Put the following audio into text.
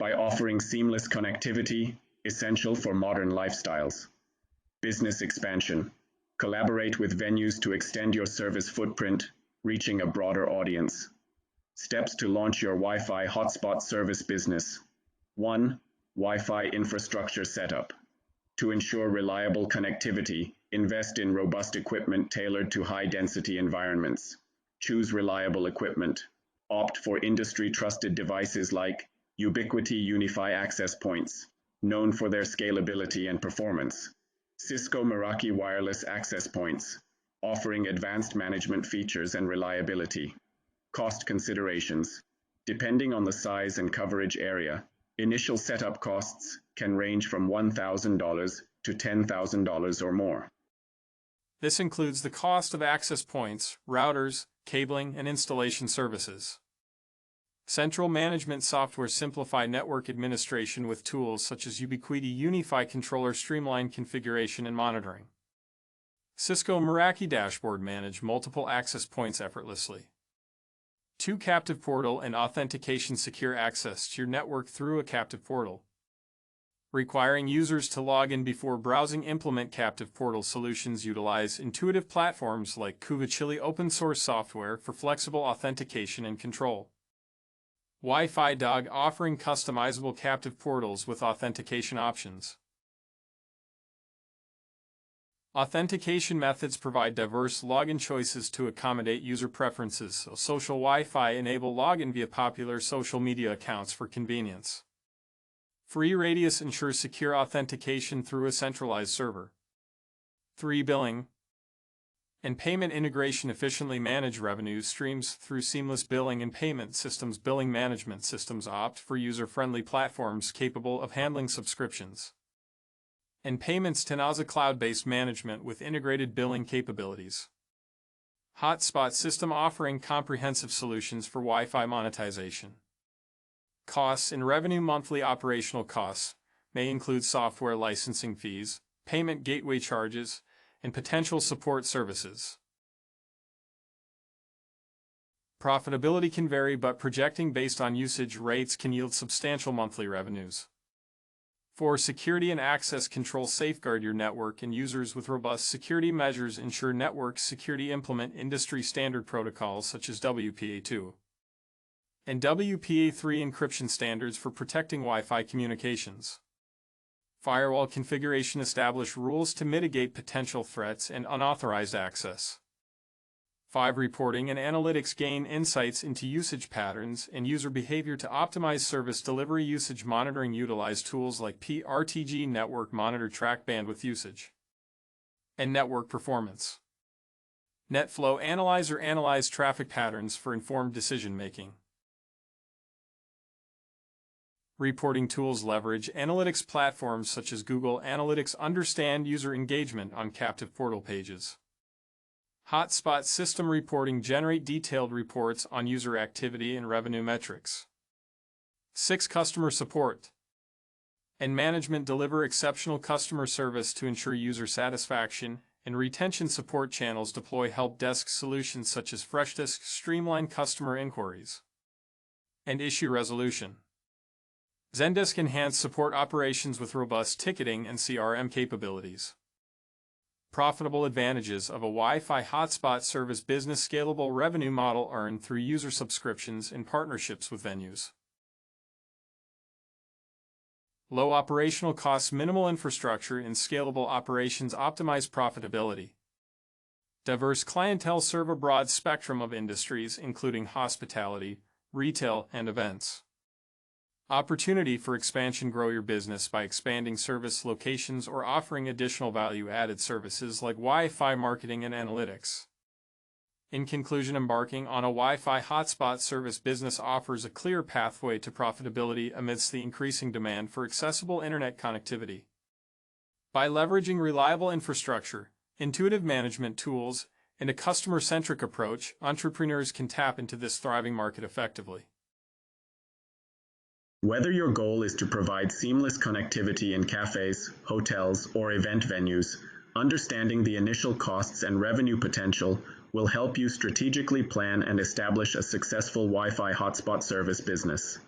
by offering seamless connectivity, essential for modern lifestyles. Business expansion. Collaborate with venues to extend your service footprint, reaching a broader audience. Steps to launch your Wi-Fi hotspot service business. 1. Wi-Fi infrastructure setup. To ensure reliable connectivity, invest in robust equipment tailored to high-density environments. Choose reliable equipment. Opt for industry-trusted devices like Ubiquiti UniFi access points, known for their scalability and performance. Cisco Meraki wireless access points, offering advanced management features and reliability. Cost considerations. Depending on the size and coverage area, initial setup costs can range from $1,000 to $10,000 or more. This includes the cost of access points, routers, cabling, and installation services. Central management software simplify network administration with tools such as Ubiquiti UniFi controller streamline configuration and monitoring. Cisco Meraki dashboard manage multiple access points effortlessly. 2 captive portal and authentication secure access to your network through a captive portal. Requiring users to log in before browsing. Implement captive portal solutions. Utilize intuitive platforms like Kuvachili open source software for flexible authentication and control. Wi-Fi Dog offering customizable captive portals with authentication options. Authentication methods provide diverse login choices to accommodate user preferences. Social Wi-Fi enable login via popular social media accounts for convenience. Free Radius ensures secure authentication through a centralized server. 3. Billing and payment integration efficiently manage revenue streams through seamless billing and payment systems. Billing management systems opt for user-friendly platforms capable of handling subscriptions and payments. Tenaza cloud-based management with integrated billing capabilities. Hotspot system offering comprehensive solutions for Wi-Fi monetization. Costs and revenue. Monthly operational costs may include software licensing fees, payment gateway charges, and potential support services. Profitability can vary, but projecting based on usage rates can yield substantial monthly revenues. For security and access control, safeguard your network and users with robust security measures. Ensure network security. Implement industry standard protocols such as WPA2 and WPA3 encryption standards for protecting Wi-Fi communications. Firewall configuration. Establish rules to mitigate potential threats and unauthorized access. 5. Reporting and analytics. Gain insights into usage patterns and user behavior to optimize service delivery. Usage monitoring. Utilize tools like PRTG network monitor. Track bandwidth usage and network performance. NetFlow analyzer. Analyze traffic patterns for informed decision-making. Reporting tools. Leverage analytics platforms such as Google Analytics. Understand user engagement on captive portal pages. Hotspot system reporting. Generate detailed reports on user activity and revenue metrics. 6. Customer support and management. Deliver exceptional customer service to ensure user satisfaction and retention. Support channels. Deploy help desk solutions such as Freshdesk. Streamline customer inquiries and issue resolution. Zendesk enhance support operations with robust ticketing and CRM capabilities. Profitable advantages of a Wi-Fi hotspot service business. Scalable revenue model earned through user subscriptions and partnerships with venues. Low operational costs. Minimal infrastructure and scalable operations. Optimize profitability. Diverse clientele. Serve a broad spectrum of industries including hospitality, retail, and events. Opportunity for expansion. Grow your business by expanding service locations or offering additional value-added services like Wi-Fi marketing and analytics. In conclusion, embarking on a Wi-Fi hotspot service business offers a clear pathway to profitability amidst the increasing demand for accessible internet connectivity. By leveraging reliable infrastructure, intuitive management tools, and a customer-centric approach, entrepreneurs can tap into this thriving market effectively. Whether your goal is to provide seamless connectivity in cafes, hotels, or event venues, understanding the initial costs and revenue potential will help you strategically plan and establish a successful Wi-Fi hotspot service business.